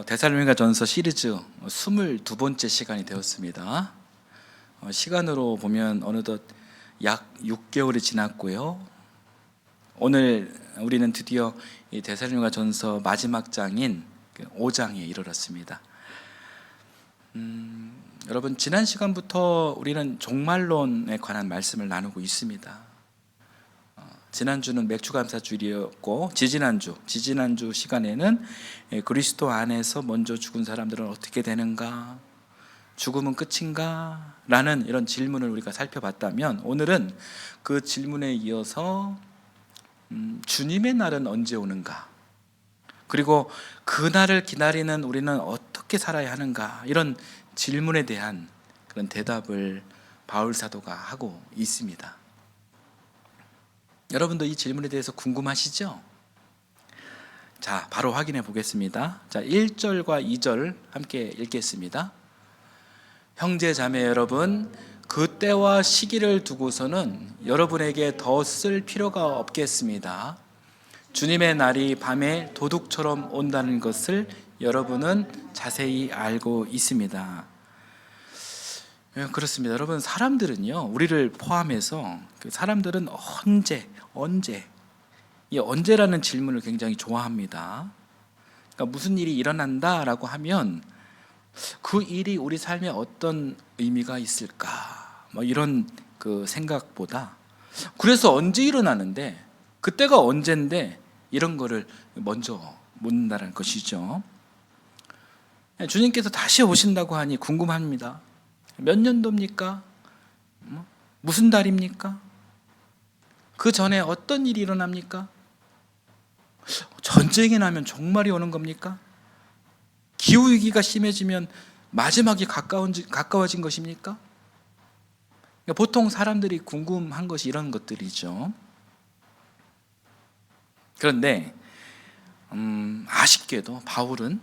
데살로니가전서 시리즈 22번째 시간이 되었습니다. 시간으로 보면 어느덧 약 6개월이 지났고요. 오늘 우리는 드디어 이 데살로니가전서 마지막 장인 5장에 이르렀습니다. 여러분, 지난 시간부터 우리는 종말론에 관한 말씀을 나누고 있습니다. 지난주는 맥주감사주일이었고 지지난주 시간에는 그리스도 안에서 먼저 죽은 사람들은 어떻게 되는가, 죽음은 끝인가? 라는 이런 질문을 우리가 살펴봤다면, 오늘은 그 질문에 이어서 주님의 날은 언제 오는가, 그리고 그 날을 기다리는 우리는 어떻게 살아야 하는가, 이런 질문에 대한 그런 대답을 바울 사도가 하고 있습니다. 여러분도 이 질문에 대해서 궁금하시죠? 자, 바로 확인해 보겠습니다. 자, 1절과 2절 함께 읽겠습니다. 형제 자매 여러분, 그 때와 시기를 두고서는 여러분에게 더 쓸 필요가 없겠습니다. 주님의 날이 밤에 도둑처럼 온다는 것을 여러분은 자세히 알고 있습니다. 그렇습니다. 여러분, 사람들은요, 우리를 포함해서 그 사람들은 언제 이 언제라는 질문을 굉장히 좋아합니다. 그러니까 무슨 일이 일어난다라고 하면 그 일이 우리 삶에 어떤 의미가 있을까, 뭐 이런 그 생각보다, 그래서 언제 일어나는데, 그때가 언젠데, 이런 거를 먼저 묻는다는 것이죠. 주님께서 다시 오신다고 하니 궁금합니다. 몇 년도입니까? 무슨 달입니까? 그 전에 어떤 일이 일어납니까? 전쟁이 나면 종말이 오는 겁니까? 기후위기가 심해지면 마지막이 가까워진 것입니까? 보통 사람들이 궁금한 것이 이런 것들이죠. 그런데 아쉽게도 바울은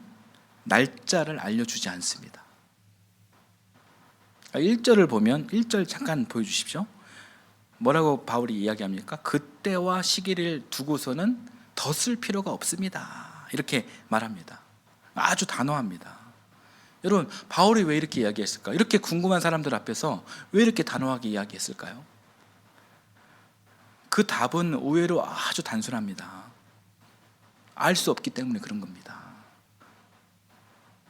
날짜를 알려주지 않습니다. 1절을 보면, 1절 잠깐 보여주십시오. 뭐라고 바울이 이야기합니까? 그때와 시기를 두고서는 더 쓸 필요가 없습니다, 이렇게 말합니다. 아주 단호합니다. 여러분, 바울이 왜 이렇게 이야기했을까? 이렇게 궁금한 사람들 앞에서 왜 이렇게 단호하게 이야기했을까요? 그 답은 의외로 아주 단순합니다. 알 수 없기 때문에 그런 겁니다.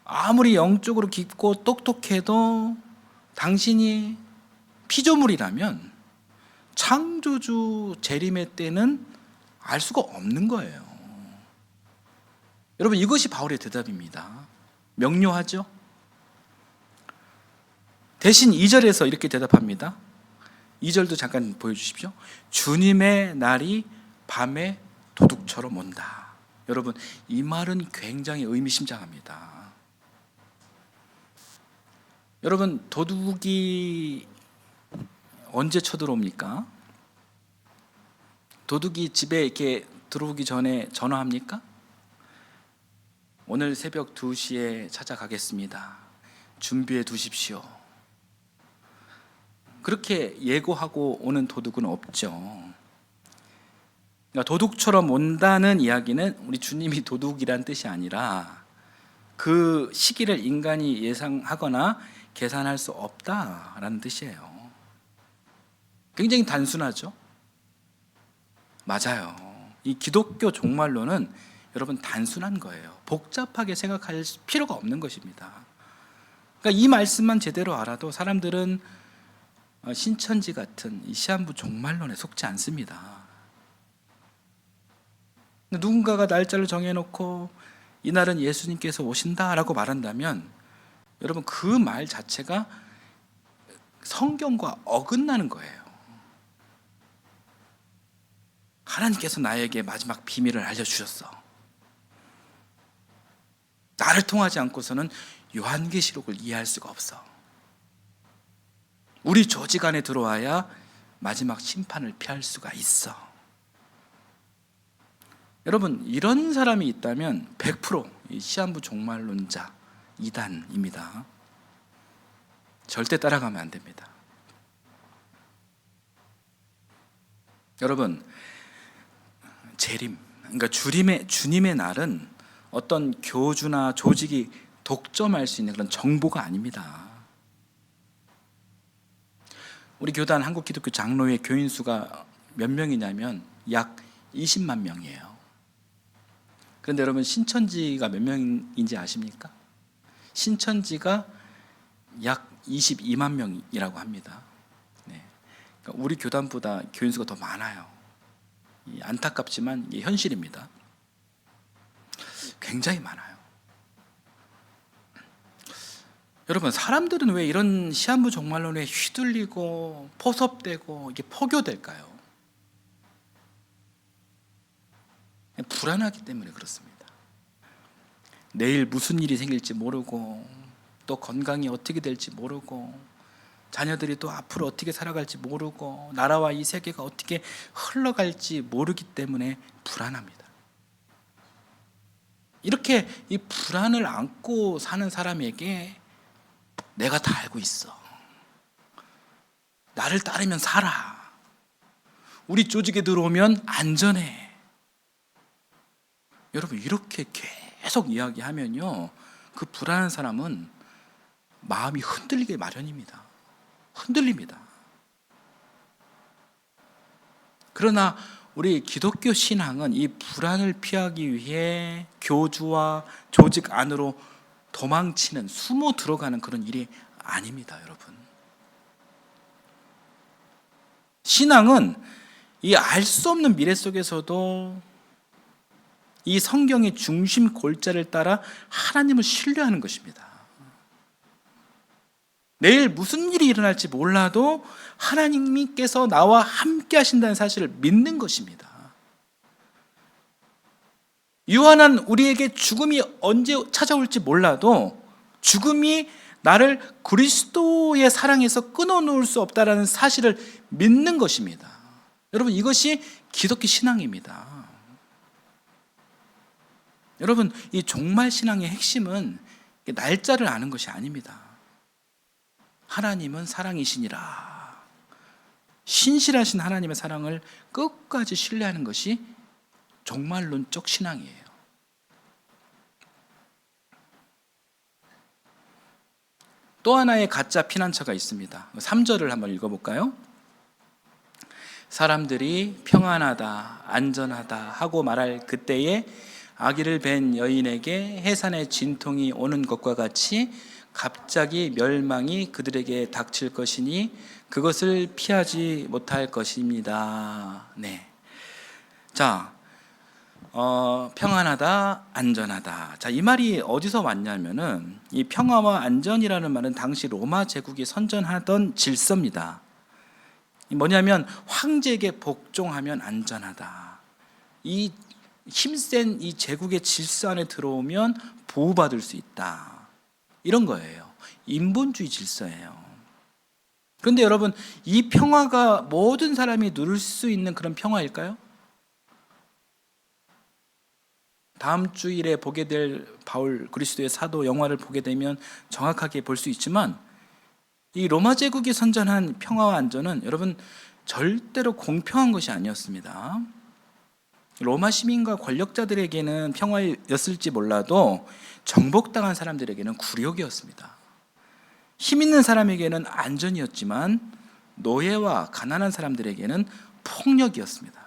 아무리 영적으로 깊고 똑똑해도 당신이 피조물이라면 창조주 재림의 때는 알 수가 없는 거예요. 여러분, 이것이 바울의 대답입니다. 명료하죠? 대신 2절에서 이렇게 대답합니다. 2절도 잠깐 보여주십시오. 주님의 날이 밤에 도둑처럼 온다. 여러분, 이 말은 굉장히 의미심장합니다. 여러분, 도둑이 언제 쳐들어옵니까? 도둑이 집에 이렇게 들어오기 전에 전화합니까? 오늘 새벽 2시에 찾아가겠습니다. 준비해 두십시오. 그렇게 예고하고 오는 도둑은 없죠. 그러니까 도둑처럼 온다는 이야기는 우리 주님이 도둑이란 뜻이 아니라 그 시기를 인간이 예상하거나 계산할 수 없다라는 뜻이에요. 굉장히 단순하죠? 맞아요. 이 기독교 종말론은 여러분 단순한 거예요. 복잡하게 생각할 필요가 없는 것입니다. 그러니까 이 말씀만 제대로 알아도 사람들은 신천지 같은 이 시한부 종말론에 속지 않습니다. 누군가가 날짜를 정해놓고 이날은 예수님께서 오신다라고 말한다면, 여러분, 그 말 자체가 성경과 어긋나는 거예요. 하나님께서 나에게 마지막 비밀을 알려주셨어. 나를 통하지 않고서는 요한계시록을 이해할 수가 없어. 우리 조직 안에 들어와야 마지막 심판을 피할 수가 있어. 여러분, 이런 사람이 있다면 100% 시한부 종말론자 이단입니다. 절대 따라가면 안 됩니다. 여러분, 재림, 그러니까 주님의 날은 어떤 교주나 조직이 독점할 수 있는 그런 정보가 아닙니다. 우리 교단 한국기독교 장로회 교인 수가 몇 명이냐면 약 20만 명이에요. 그런데 여러분 신천지가 몇 명인지 아십니까? 신천지가 약 22만 명이라고 합니다. 네. 그러니까 우리 교단보다 교인 수가 더 많아요. 안타깝지만 이게 현실입니다. 굉장히 많아요. 여러분, 사람들은 왜 이런 시한부 종말론에 휘둘리고 포섭되고 이게 포교될까요? 불안하기 때문에 그렇습니다. 내일 무슨 일이 생길지 모르고 또 건강이 어떻게 될지 모르고 자녀들이 또 앞으로 어떻게 살아갈지 모르고 나라와 이 세계가 어떻게 흘러갈지 모르기 때문에 불안합니다. 이렇게 이 불안을 안고 사는 사람에게 내가 다 알고 있어. 나를 따르면 살아. 우리 조직에 들어오면 안전해. 여러분, 이렇게 계속 이야기하면요, 그 불안한 사람은 마음이 흔들리게 마련입니다. 흔들립니다. 그러나 우리 기독교 신앙은 이 불안을 피하기 위해 교주와 조직 안으로 도망치는, 숨어 들어가는 그런 일이 아닙니다, 여러분. 신앙은 이 알 수 없는 미래 속에서도 이 성경의 중심 골자를 따라 하나님을 신뢰하는 것입니다. 내일 무슨 일이 일어날지 몰라도 하나님께서 나와 함께 하신다는 사실을 믿는 것입니다. 유한한 우리에게 죽음이 언제 찾아올지 몰라도 죽음이 나를 그리스도의 사랑에서 끊어놓을 수 없다는 사실을 믿는 것입니다. 여러분, 이것이 기독교 신앙입니다. 여러분, 이 종말 신앙의 핵심은 날짜를 아는 것이 아닙니다. 하나님은 사랑이시니라. 신실하신 하나님의 사랑을 끝까지 신뢰하는 것이 종말론적 신앙이에요. 또 하나의 가짜 피난처가 있습니다. 3절을 한번 읽어볼까요? 사람들이 평안하다, 안전하다 하고 말할 그때에 아기를 뵌 여인에게 해산의 진통이 오는 것과 같이 갑자기 멸망이 그들에게 닥칠 것이니 그것을 피하지 못할 것입니다. 네. 자, 평안하다, 안전하다. 자, 이 말이 어디서 왔냐면은 이 평화와 안전이라는 말은 당시 로마 제국이 선전하던 질서입니다. 뭐냐면 황제에게 복종하면 안전하다. 이 힘센 이 제국의 질서 안에 들어오면 보호받을 수 있다. 이런 거예요. 인본주의 질서예요. 그런데 여러분, 이 평화가 모든 사람이 누릴 수 있는 그런 평화일까요? 다음 주일에 보게 될 바울 그리스도의 사도 영화를 보게 되면 정확하게 볼 수 있지만 이 로마 제국이 선전한 평화와 안전은 여러분 절대로 공평한 것이 아니었습니다. 로마 시민과 권력자들에게는 평화였을지 몰라도 정복당한 사람들에게는 굴욕이었습니다. 힘 있는 사람에게는 안전이었지만 노예와 가난한 사람들에게는 폭력이었습니다.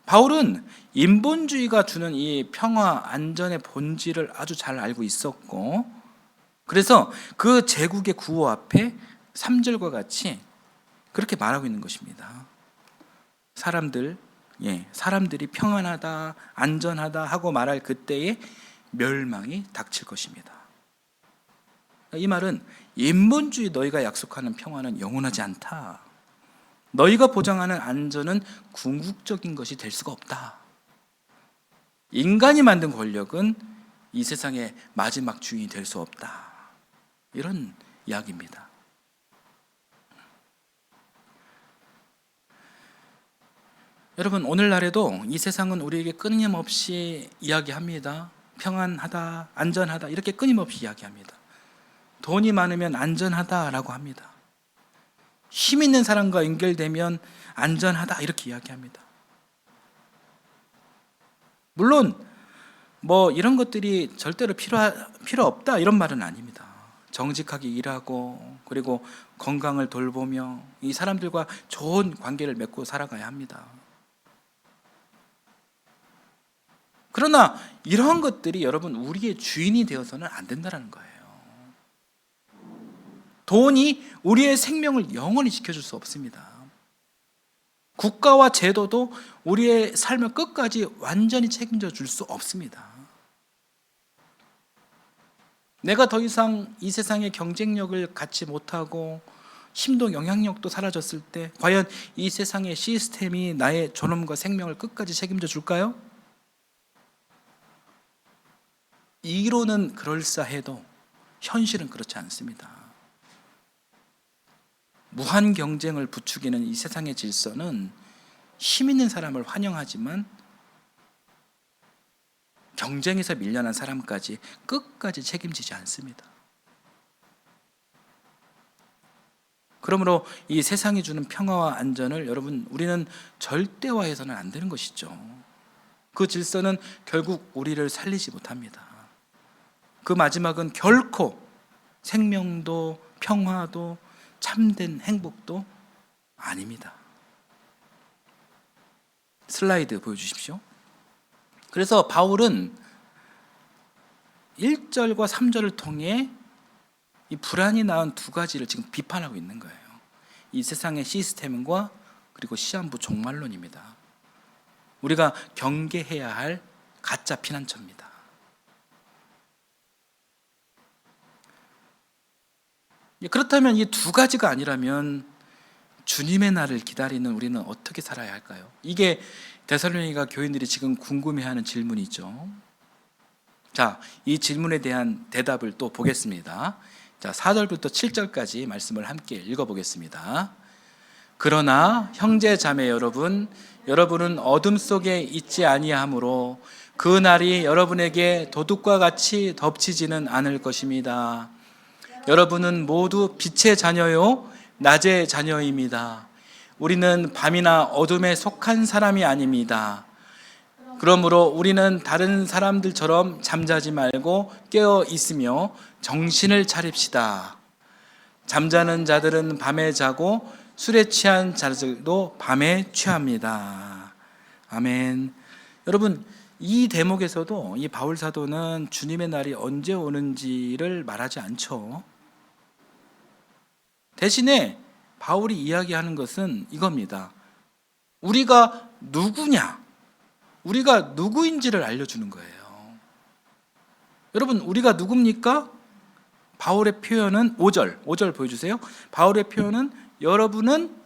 바울은 인본주의가 주는 이 평화, 안전의 본질을 아주 잘 알고 있었고, 그래서 그 제국의 구호 앞에 3절과 같이 그렇게 말하고 있는 것입니다. 사람들이 평안하다, 안전하다 하고 말할 그때에 멸망이 닥칠 것입니다. 이 말은 인본주의 너희가 약속하는 평화는 영원하지 않다. 너희가 보장하는 안전은 궁극적인 것이 될 수가 없다. 인간이 만든 권력은 이 세상의 마지막 주인이 될 수 없다. 이런 이야기입니다. 여러분, 오늘날에도 이 세상은 우리에게 끊임없이 이야기합니다. 평안하다, 안전하다 이렇게 끊임없이 이야기합니다. 돈이 많으면 안전하다라고 합니다. 힘 있는 사람과 연결되면 안전하다 이렇게 이야기합니다. 물론 뭐 이런 것들이 절대로 필요 없다 이런 말은 아닙니다. 정직하게 일하고 그리고 건강을 돌보며 이 사람들과 좋은 관계를 맺고 살아가야 합니다. 그러나 이러한 것들이 여러분 우리의 주인이 되어서는 안 된다는 거예요. 돈이 우리의 생명을 영원히 지켜줄 수 없습니다. 국가와 제도도 우리의 삶을 끝까지 완전히 책임져 줄 수 없습니다. 내가 더 이상 이 세상의 경쟁력을 갖지 못하고 힘도 영향력도 사라졌을 때 과연 이 세상의 시스템이 나의 존엄과 생명을 끝까지 책임져 줄까요? 이론은 그럴싸해도 현실은 그렇지 않습니다. 무한 경쟁을 부추기는 이 세상의 질서는 힘 있는 사람을 환영하지만 경쟁에서 밀려난 사람까지 끝까지 책임지지 않습니다. 그러므로 이 세상이 주는 평화와 안전을 여러분 우리는 절대화해서는 안 되는 것이죠. 그 질서는 결국 우리를 살리지 못합니다. 그 마지막은 결코 생명도 평화도 참된 행복도 아닙니다. 슬라이드 보여주십시오. 그래서 바울은 1절과 3절을 통해 이 불안이 낳은 두 가지를 지금 비판하고 있는 거예요. 이 세상의 시스템과 그리고 시한부 종말론입니다. 우리가 경계해야 할 가짜 피난처입니다. 그렇다면 이 두 가지가 아니라면 주님의 날을 기다리는 우리는 어떻게 살아야 할까요? 이게 데살로니가 교인들이 지금 궁금해하는 질문이죠. 자, 이 질문에 대한 대답을 또 보겠습니다. 자, 4절부터 7절까지 말씀을 함께 읽어보겠습니다. 그러나 형제 자매 여러분, 여러분은 어둠 속에 있지 아니하므로 그 날이 여러분에게 도둑과 같이 덮치지는 않을 것입니다. 여러분은 모두 빛의 자녀요 낮의 자녀입니다. 우리는 밤이나 어둠에 속한 사람이 아닙니다. 그러므로 우리는 다른 사람들처럼 잠자지 말고 깨어 있으며 정신을 차립시다. 잠자는 자들은 밤에 자고 술에 취한 자들도 밤에 취합니다. 아멘. 여러분, 이 대목에서도 이 바울 사도는 주님의 날이 언제 오는지를 말하지 않죠. 대신에 바울이 이야기하는 것은 이겁니다. 우리가 누구냐? 우리가 누구인지를 알려주는 거예요. 여러분, 우리가 누굽니까? 바울의 표현은 5절 보여주세요. 바울의 표현은 여러분은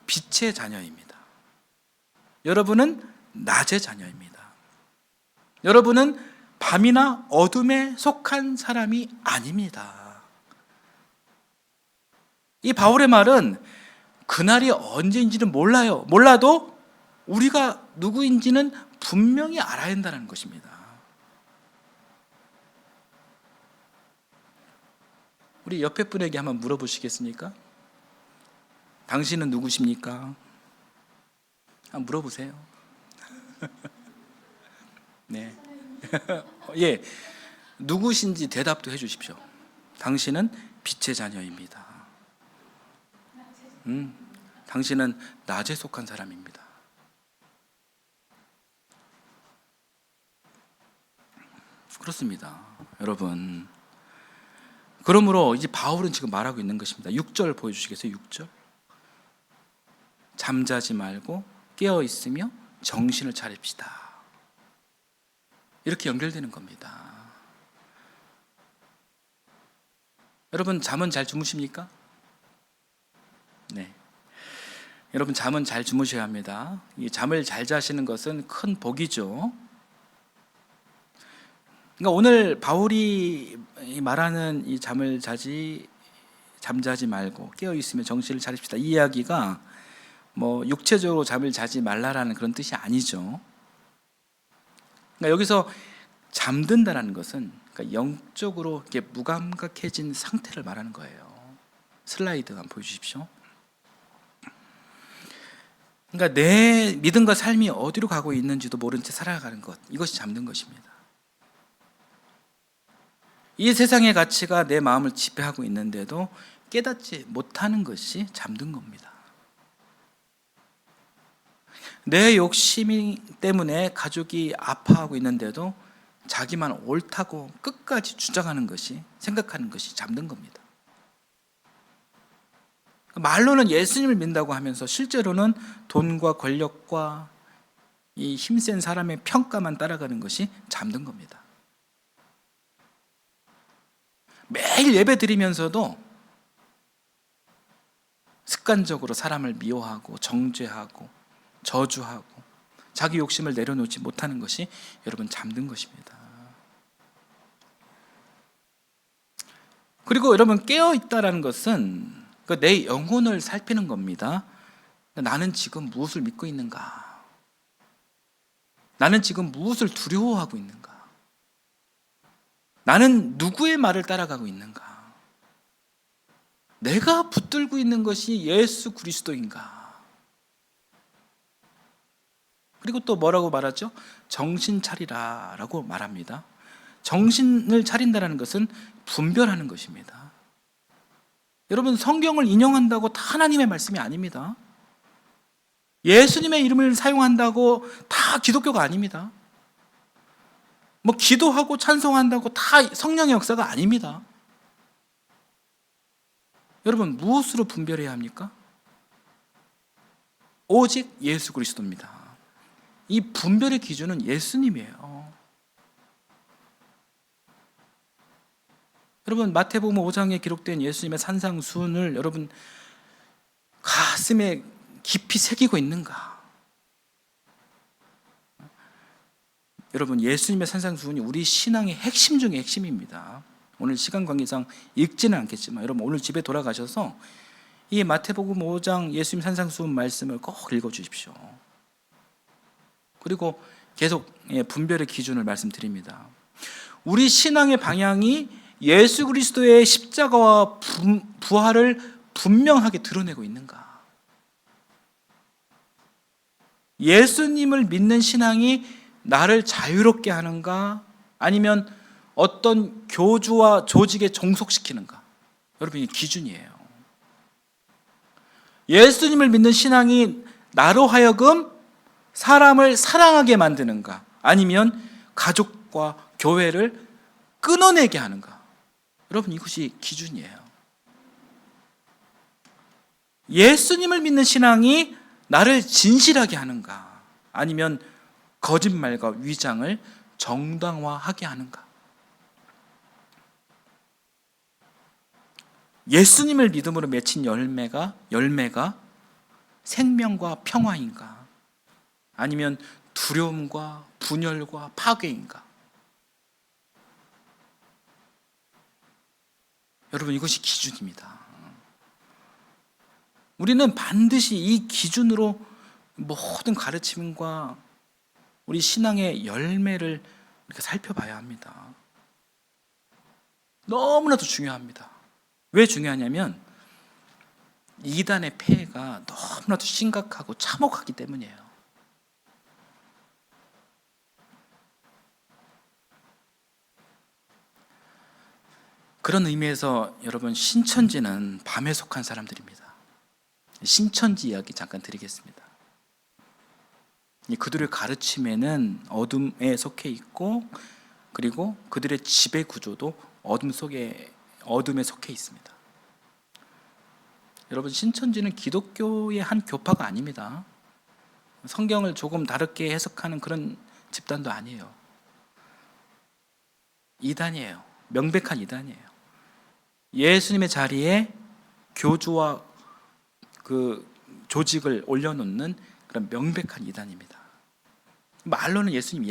빛의 자녀입니다. 여러분은 낮의 자녀입니다. 여러분은 밤이나 어둠에 속한 사람이 아닙니다. 이 바울의 말은 그날이 언제인지는 몰라요. 몰라도 우리가 누구인지는 분명히 알아야 한다는 것입니다. 우리 옆에 분에게 한번 물어보시겠습니까? 당신은 누구십니까? 한번 물어보세요. 네. 예. 누구신지 대답도 해 주십시오. 당신은 빛의 자녀입니다. 당신은 낮에 속한 사람입니다. 그렇습니다. 여러분. 그러므로 이제 바울은 지금 말하고 있는 것입니다. 6절 보여주시겠어요? 6절. 잠자지 말고 깨어 있으며 정신을 차립시다. 이렇게 연결되는 겁니다. 여러분, 잠은 잘 주무십니까? 네. 여러분, 잠은 잘 주무셔야 합니다. 이 잠을 잘 자시는 것은 큰 복이죠. 그러니까 오늘 바울이 말하는 이 잠자지 말고 깨어 있으면 정신을 차립시다. 이 이야기가 뭐 육체적으로 잠을 자지 말라라는 그런 뜻이 아니죠. 그러니까 여기서 잠든다라는 것은 그러니까 영적으로 이렇게 무감각해진 상태를 말하는 거예요. 슬라이드 한번 보여주십시오. 그러니까 내 믿음과 삶이 어디로 가고 있는지도 모른 채 살아가는 것, 이것이 잠든 것입니다. 이 세상의 가치가 내 마음을 지배하고 있는데도 깨닫지 못하는 것이 잠든 겁니다. 내 욕심 때문에 가족이 아파하고 있는데도 자기만 옳다고 끝까지 주장하는 것이, 생각하는 것이 잠든 겁니다. 말로는 예수님을 믿는다고 하면서 실제로는 돈과 권력과 이 힘센 사람의 평가만 따라가는 것이 잠든 겁니다. 매일 예배 드리면서도 습관적으로 사람을 미워하고 정죄하고 저주하고 자기 욕심을 내려놓지 못하는 것이 여러분 잠든 것입니다. 그리고 여러분 깨어있다라는 것은 내 영혼을 살피는 겁니다. 나는 지금 무엇을 믿고 있는가? 나는 지금 무엇을 두려워하고 있는가? 나는 누구의 말을 따라가고 있는가? 내가 붙들고 있는 것이 예수 그리스도인가? 그리고 또 뭐라고 말하죠? 정신 차리라 라고 말합니다. 정신을 차린다는 것은 분별하는 것입니다. 여러분, 성경을 인용한다고 다 하나님의 말씀이 아닙니다. 예수님의 이름을 사용한다고 다 기독교가 아닙니다. 뭐 기도하고 찬송한다고 다 성령의 역사가 아닙니다. 여러분, 무엇으로 분별해야 합니까? 오직 예수 그리스도입니다. 이 분별의 기준은 예수님이에요. 여러분, 마태복음 5장에 기록된 예수님의 산상수훈을 여러분 가슴에 깊이 새기고 있는가? 여러분, 예수님의 산상수훈이 우리 신앙의 핵심 중의 핵심입니다. 오늘 시간 관계상 읽지는 않겠지만 여러분 오늘 집에 돌아가셔서 이 마태복음 5장 예수님 산상수훈 말씀을 꼭 읽어주십시오. 그리고 계속 분별의 기준을 말씀드립니다. 우리 신앙의 방향이 예수 그리스도의 십자가와 부활을 분명하게 드러내고 있는가? 예수님을 믿는 신앙이 나를 자유롭게 하는가? 아니면 어떤 교주와 조직에 종속시키는가? 여러분, 이 기준이에요. 예수님을 믿는 신앙이 나로 하여금 사람을 사랑하게 만드는가? 아니면 가족과 교회를 끊어내게 하는가? 여러분, 이것이 기준이에요. 예수님을 믿는 신앙이 나를 진실하게 하는가? 아니면 거짓말과 위장을 정당화하게 하는가? 예수님을 믿음으로 맺힌 열매가 생명과 평화인가? 아니면 두려움과 분열과 파괴인가? 여러분, 이것이 기준입니다. 우리는 반드시 이 기준으로 모든 가르침과 우리 신앙의 열매를 이렇게 살펴봐야 합니다. 너무나도 중요합니다. 왜 중요하냐면 이단의 폐해가 너무나도 심각하고 참혹하기 때문이에요. 그런 의미에서 여러분, 신천지는 밤에 속한 사람들입니다. 신천지 이야기 잠깐 드리겠습니다. 그들의 가르침에는 어둠에 속해 있고, 그리고 그들의 지배 구조도 어둠에 속해 있습니다. 여러분, 신천지는 기독교의 한 교파가 아닙니다. 성경을 조금 다르게 해석하는 그런 집단도 아니에요. 이단이에요. 명백한 이단이에요. 예수님의 자리에 교주와 그 조직을 올려놓는 그런 명백한 이단입니다. 말로는 예수님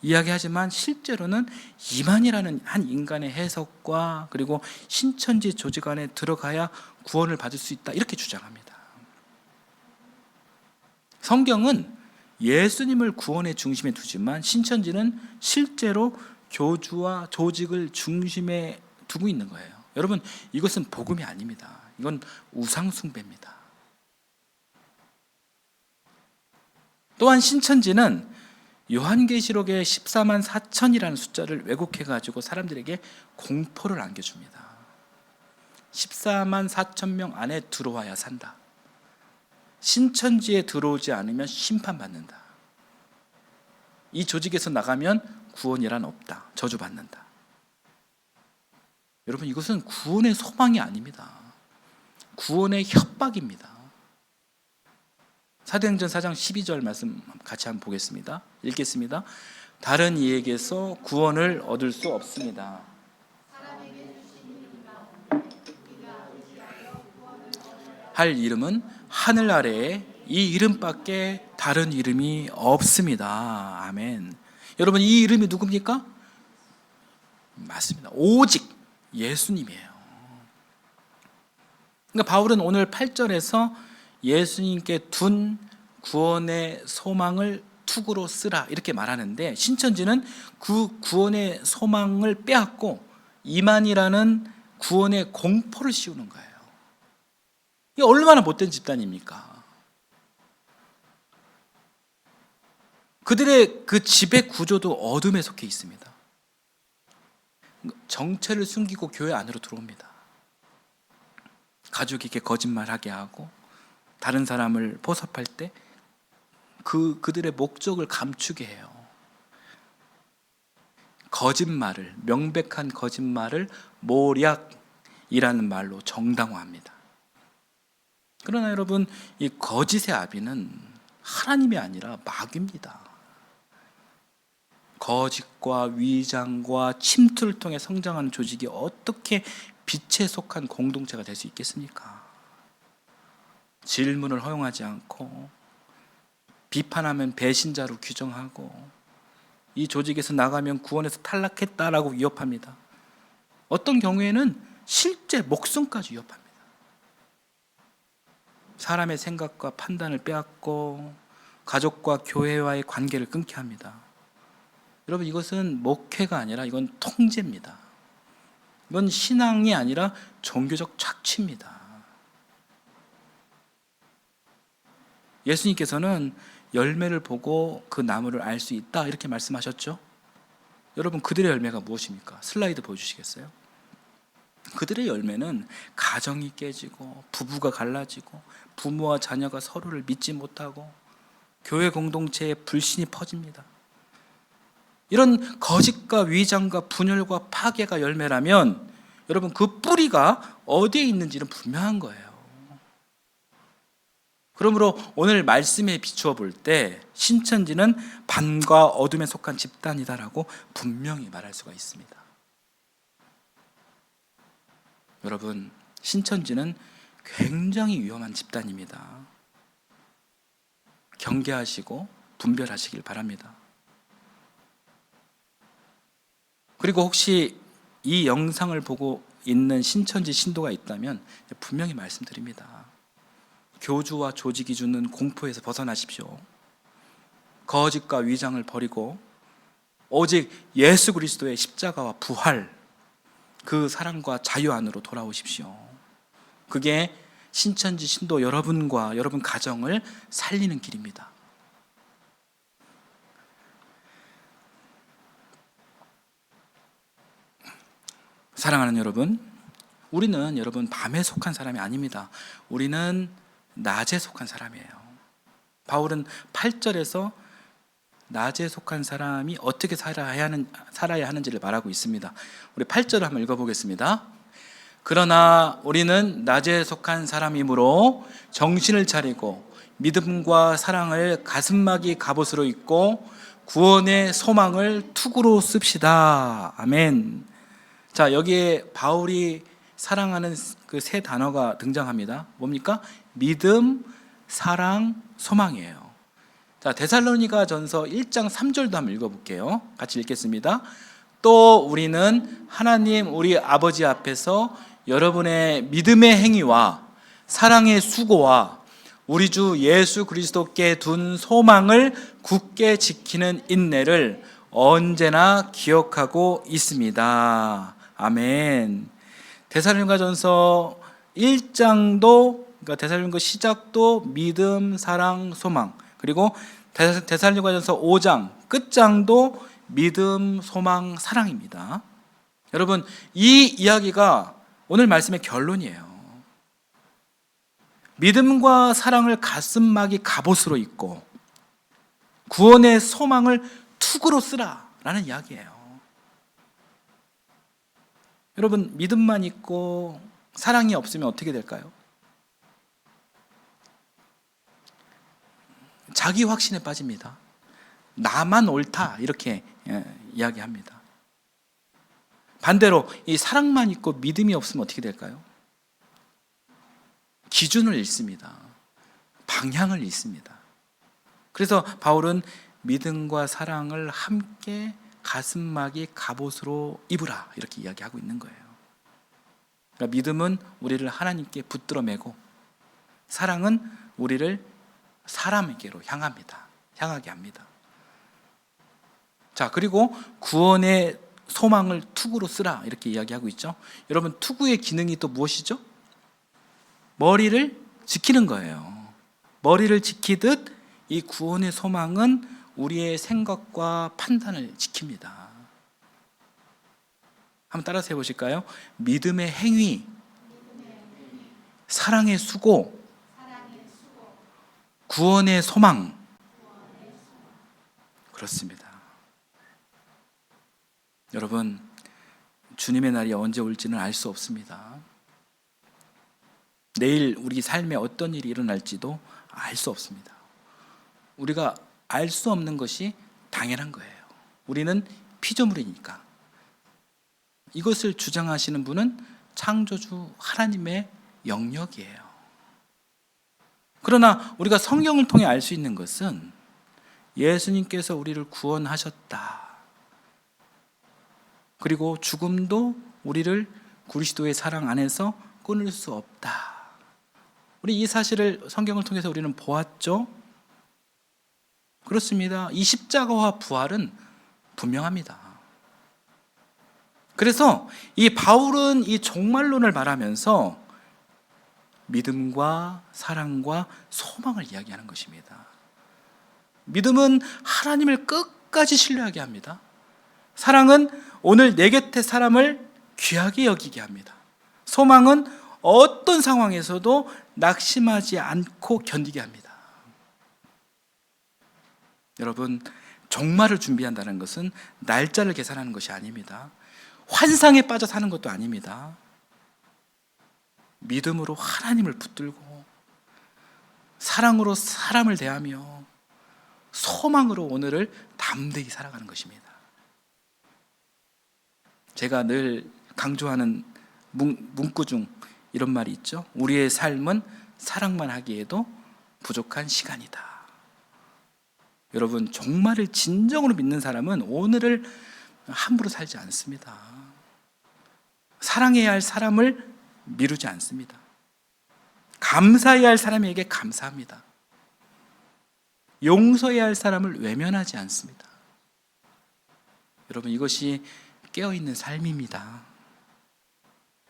이야기하지만 실제로는 이만이라는 한 인간의 해석과 그리고 신천지 조직 안에 들어가야 구원을 받을 수 있다, 이렇게 주장합니다. 성경은 예수님을 구원의 중심에 두지만 신천지는 실제로 교주와 조직을 중심에 두고 있는 거예요. 여러분, 이것은 복음이 아닙니다. 이건 우상숭배입니다. 또한 신천지는 요한계시록의 14만 4천이라는 숫자를 왜곡해가지고 사람들에게 공포를 안겨줍니다. 14만 4천 명 안에 들어와야 산다. 신천지에 들어오지 않으면 심판받는다. 이 조직에서 나가면 구원이란 없다. 저주받는다. 여러분, 이것은 구원의 소망이 아닙니다. 구원의 협박입니다. 사도행전 4장 12절 말씀 같이 한번 보겠습니다. 읽겠습니다. 다른 이에게서 구원을 얻을 수 없습니다. 할 이름은 하늘 아래에 이 이름밖에 다른 이름이 없습니다. 아멘. 여러분, 이 이름이 누굽니까? 맞습니다. 오직 예수님이에요. 그러니까 바울은 오늘 8절에서 예수님께 둔 구원의 소망을 투구로 쓰라 이렇게 말하는데, 신천지는 그 구원의 소망을 빼앗고 이만이라는 구원의 공포를 씌우는 거예요. 이게 얼마나 못된 집단입니까? 그들의 그 지배 구조도 어둠에 속해 있습니다. 정체를 숨기고 교회 안으로 들어옵니다. 가족에게 거짓말하게 하고 다른 사람을 포섭할 때 그들의 목적을 감추게 해요. 거짓말을, 명백한 거짓말을 모략이라는 말로 정당화합니다. 그러나 여러분, 이 거짓의 아비는 하나님이 아니라 마귀입니다. 거짓과 위장과 침투를 통해 성장하는 조직이 어떻게 빛에 속한 공동체가 될 수 있겠습니까? 질문을 허용하지 않고 비판하면 배신자로 규정하고 이 조직에서 나가면 구원에서 탈락했다라고 위협합니다. 어떤 경우에는 실제 목숨까지 위협합니다. 사람의 생각과 판단을 빼앗고 가족과 교회와의 관계를 끊게 합니다. 여러분, 이것은 목회가 아니라 이건 통제입니다. 이건 신앙이 아니라 종교적 착취입니다. 예수님께서는 열매를 보고 그 나무를 알 수 있다 이렇게 말씀하셨죠. 여러분, 그들의 열매가 무엇입니까? 슬라이드 보여주시겠어요? 그들의 열매는 가정이 깨지고 부부가 갈라지고 부모와 자녀가 서로를 믿지 못하고 교회 공동체에 불신이 퍼집니다. 이런 거짓과 위장과 분열과 파괴가 열매라면 여러분, 그 뿌리가 어디에 있는지는 분명한 거예요. 그러므로 오늘 말씀에 비추어 볼 때 신천지는 밤과 어둠에 속한 집단이다라고 분명히 말할 수가 있습니다. 여러분, 신천지는 굉장히 위험한 집단입니다. 경계하시고 분별하시길 바랍니다. 그리고 혹시 이 영상을 보고 있는 신천지 신도가 있다면 분명히 말씀드립니다. 교주와 조직이 주는 공포에서 벗어나십시오. 거짓과 위장을 버리고 오직 예수 그리스도의 십자가와 부활, 그 사랑과 자유 안으로 돌아오십시오. 그게 신천지 신도 여러분과 여러분 가정을 살리는 길입니다. 사랑하는 여러분, 우리는 여러분 밤에 속한 사람이 아닙니다. 우리는 낮에 속한 사람이에요. 바울은 8절에서 낮에 속한 사람이 어떻게 살아야 하는지를 말하고 있습니다. 우리 8절을 한번 읽어보겠습니다. 그러나 우리는 낮에 속한 사람이므로 정신을 차리고 믿음과 사랑을 가슴막이 갑옷으로 입고 구원의 소망을 투구로 씁시다. 아멘. 자, 여기에 바울이 사랑하는 그 세 단어가 등장합니다. 뭡니까? 믿음, 사랑, 소망이에요. 자, 데살로니가 전서 1장 3절도 한번 읽어볼게요. 같이 읽겠습니다. 또 우리는 하나님 우리 아버지 앞에서 여러분의 믿음의 행위와 사랑의 수고와 우리 주 예수 그리스도께 둔 소망을 굳게 지키는 인내를 언제나 기억하고 있습니다. 아멘. 데살로니가전서 1장도, 그러니까 데살로니가 시작도 믿음, 사랑, 소망, 그리고 데살로니가전서 5장 끝장도 믿음, 소망, 사랑입니다. 여러분, 이 이야기가 오늘 말씀의 결론이에요. 믿음과 사랑을 가슴막이 갑옷으로 입고 구원의 소망을 투구로 쓰라라는 이야기예요. 여러분, 믿음만 있고 사랑이 없으면 어떻게 될까요? 자기 확신에 빠집니다. 나만 옳다 이렇게 이야기합니다. 반대로 이 사랑만 있고 믿음이 없으면 어떻게 될까요? 기준을 잃습니다. 방향을 잃습니다. 그래서 바울은 믿음과 사랑을 함께 가슴막이 갑옷으로 입으라 이렇게 이야기하고 있는 거예요. 그러니까 믿음은 우리를 하나님께 붙들어 매고 사랑은 우리를 사람에게로 향하게 합니다. 자, 그리고 구원의 소망을 투구로 쓰라 이렇게 이야기하고 있죠. 여러분, 투구의 기능이 또 무엇이죠? 머리를 지키는 거예요. 머리를 지키듯 이 구원의 소망은 우리의 생각과 판단을 지킵니다. 한번 따라서 해보실까요? 믿음의 행위, 사랑의 수고, 구원의 소망. 그렇습니다. 여러분, 주님의 날이 언제 올지는 알 수 없습니다. 내일 우리 삶에 어떤 일이 일어날지도 알 수 없습니다. 우리가 알 수 없는 것이 당연한 거예요. 우리는 피조물이니까. 이것을 주장하시는 분은 창조주 하나님의 영역이에요. 그러나 우리가 성경을 통해 알 수 있는 것은 예수님께서 우리를 구원하셨다. 그리고 죽음도 우리를 그리스도의 사랑 안에서 끊을 수 없다. 우리 이 사실을 성경을 통해서 우리는 보았죠? 그렇습니다. 이 십자가와 부활은 분명합니다. 그래서 이 바울은 이 종말론을 말하면서 믿음과 사랑과 소망을 이야기하는 것입니다. 믿음은 하나님을 끝까지 신뢰하게 합니다. 사랑은 오늘 내 곁의 사람을 귀하게 여기게 합니다. 소망은 어떤 상황에서도 낙심하지 않고 견디게 합니다. 여러분, 종말을 준비한다는 것은 날짜를 계산하는 것이 아닙니다. 환상에 빠져 사는 것도 아닙니다. 믿음으로 하나님을 붙들고 사랑으로 사람을 대하며 소망으로 오늘을 담대히 살아가는 것입니다. 제가 늘 강조하는 문구 중 이런 말이 있죠. 우리의 삶은 사랑만 하기에도 부족한 시간이다. 여러분, 종말을 진정으로 믿는 사람은 오늘을 함부로 살지 않습니다. 사랑해야 할 사람을 미루지 않습니다. 감사해야 할 사람에게 감사합니다. 용서해야 할 사람을 외면하지 않습니다. 여러분, 이것이 깨어있는 삶입니다.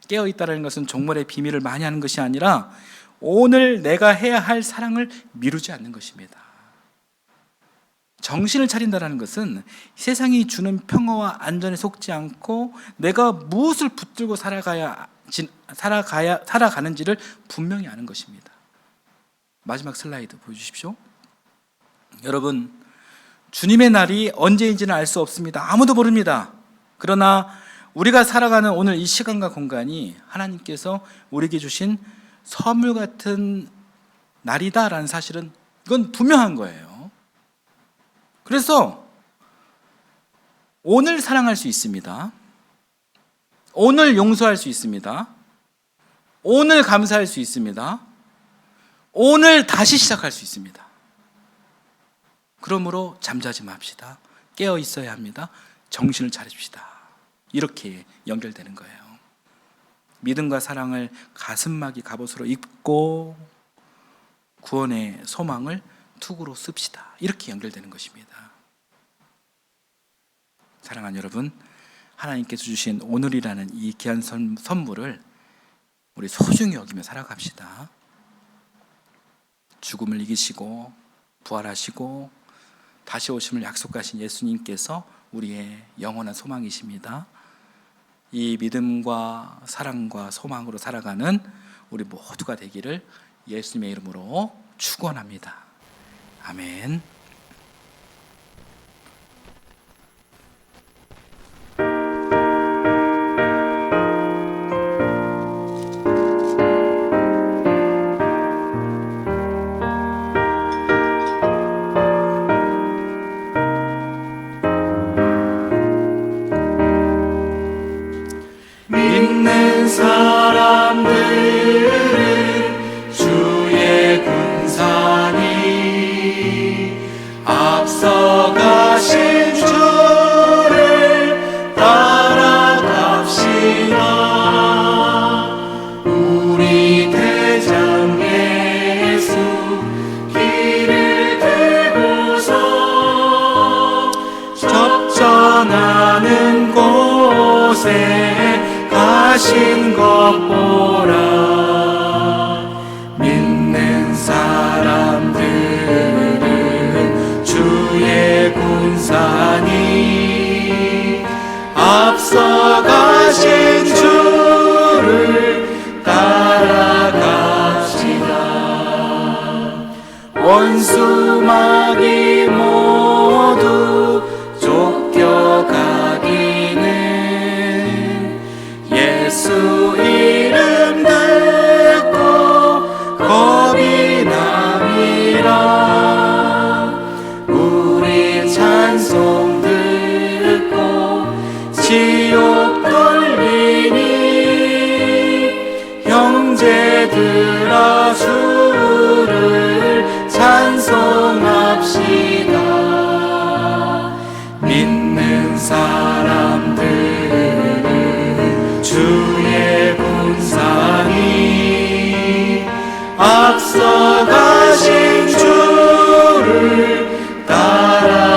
깨어있다는 것은 종말의 비밀을 많이 하는 것이 아니라 오늘 내가 해야 할 사랑을 미루지 않는 것입니다. 정신을 차린다는 것은 세상이 주는 평화와 안전에 속지 않고 내가 무엇을 붙들고 살아가는지를 분명히 아는 것입니다. 마지막 슬라이드 보여주십시오. 여러분, 주님의 날이 언제인지는 알 수 없습니다. 아무도 모릅니다. 그러나 우리가 살아가는 오늘 이 시간과 공간이 하나님께서 우리에게 주신 선물 같은 날이다라는 사실은 이건 분명한 거예요. 그래서 오늘 사랑할 수 있습니다. 오늘 용서할 수 있습니다. 오늘 감사할 수 있습니다. 오늘 다시 시작할 수 있습니다. 그러므로 잠자지 맙시다. 깨어 있어야 합니다. 정신을 차립시다. 이렇게 연결되는 거예요. 믿음과 사랑을 가슴막이 갑옷으로 입고 구원의 소망을 투구로 씁시다. 이렇게 연결되는 것입니다. 사랑하는 여러분, 하나님께서 주신 오늘이라는 이 귀한 선물을 우리 소중히 여기며 살아갑시다. 죽음을 이기시고 부활하시고 다시 오심을 약속하신 예수님께서 우리의 영원한 소망이십니다. 이 믿음과 사랑과 소망으로 살아가는 우리 모두가 되기를 예수님의 이름으로 축원합니다. 아멘. 믿는 사람들은 주의 군사니 앞서가신 주를 따라갑시다. 우리 대장 예수 길을 들고서 접전하는 곳에 가신 것 보라. 믿는 사람들은 주의 군사니 앞서가신 주를 따라갑시다. 원수 마귀 모두 쫓겨가기는 예수 이름 듣고 겁이 남이라. 우리 찬송 듣고 지옥 돌리니 형제들아 주를 찬송합시다. 믿는 사람들은 주의 군사니 앞서가신 주를 따라갑시다.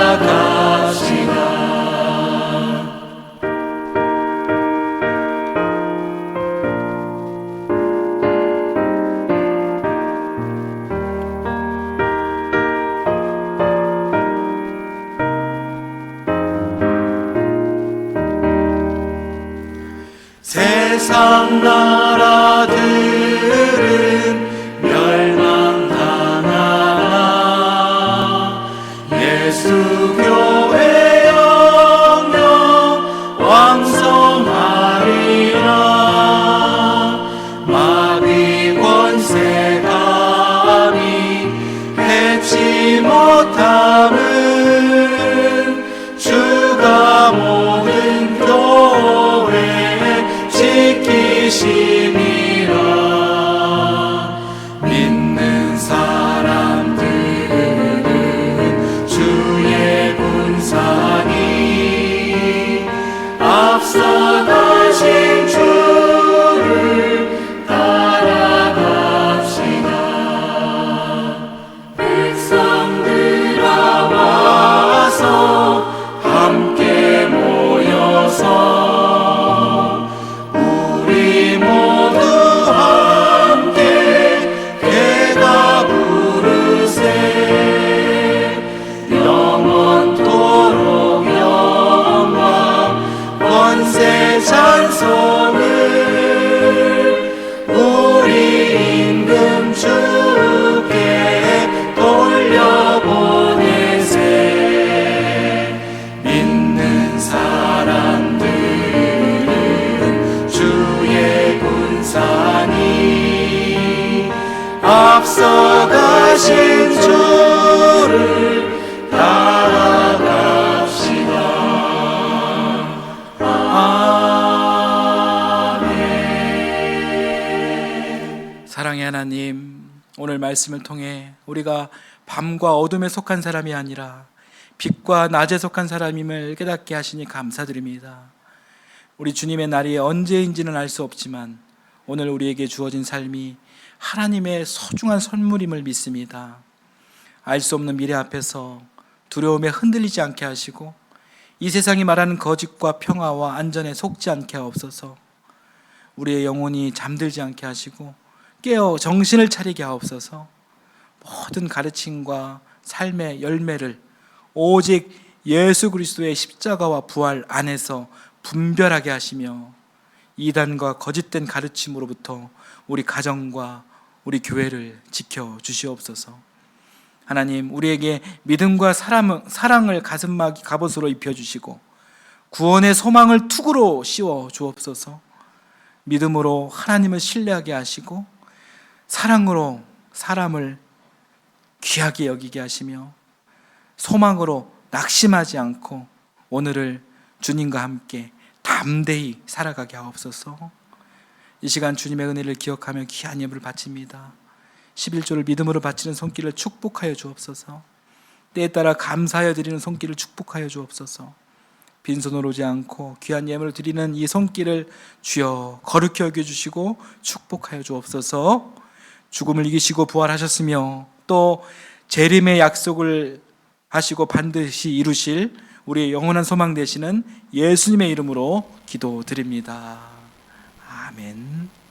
세상 나라들은 멸망당하나 예수 교회 영영 왕성하리라. 마귀 권세 감히 해치 못함은 주가 모든 교회 지키심이라. 믿는 사람들은 주의 군사니 앞서가신 주를 따라갑시다. 백성들아 와서 함께 모여서 우리 모두 함께 괴가 부르세. 영원토록 영광 권세 찬송을 우리 임금 주께 돌려보내세. 믿는 사람들은 주의 군사니 앞서가신 주를 따라갑시다. 아멘. 사랑의 하나님, 오늘 말씀을 통해 우리가 밤과 어둠에 속한 사람이 아니라 빛과 낮에 속한 사람임을 깨닫게 하시니 감사드립니다. 우리 주님의 날이 언제인지는 알 수 없지만 오늘 우리에게 주어진 삶이 하나님의 소중한 선물임을 믿습니다. 알 수 없는 미래 앞에서 두려움에 흔들리지 않게 하시고 이 세상이 말하는 거짓과 평화와 안전에 속지 않게 하옵소서. 우리의 영혼이 잠들지 않게 하시고 깨어 정신을 차리게 하옵소서. 모든 가르침과 삶의 열매를 오직 예수 그리스도의 십자가와 부활 안에서 분별하게 하시며 이단과 거짓된 가르침으로부터 우리 가정과 우리 교회를 지켜 주시옵소서. 하나님, 우리에게 믿음과 사랑을 가슴막이 갑옷으로 입혀주시고 구원의 소망을 투구로 씌워 주옵소서. 믿음으로 하나님을 신뢰하게 하시고 사랑으로 사람을 귀하게 여기게 하시며 소망으로 낙심하지 않고 오늘을 주님과 함께 담대히 살아가게 하옵소서. 이 시간 주님의 은혜를 기억하며 귀한 예물을 바칩니다. 11조를 믿음으로 바치는 손길을 축복하여 주옵소서. 때에 따라 감사하여 드리는 손길을 축복하여 주옵소서. 빈손으로 오지 않고 귀한 예물을 드리는 이 손길을 주여 거룩히 여겨주시고 축복하여 주옵소서. 죽음을 이기시고 부활하셨으며 또 재림의 약속을 하시고 반드시 이루실 우리의 영원한 소망 되시는 예수님의 이름으로 기도드립니다. 아멘.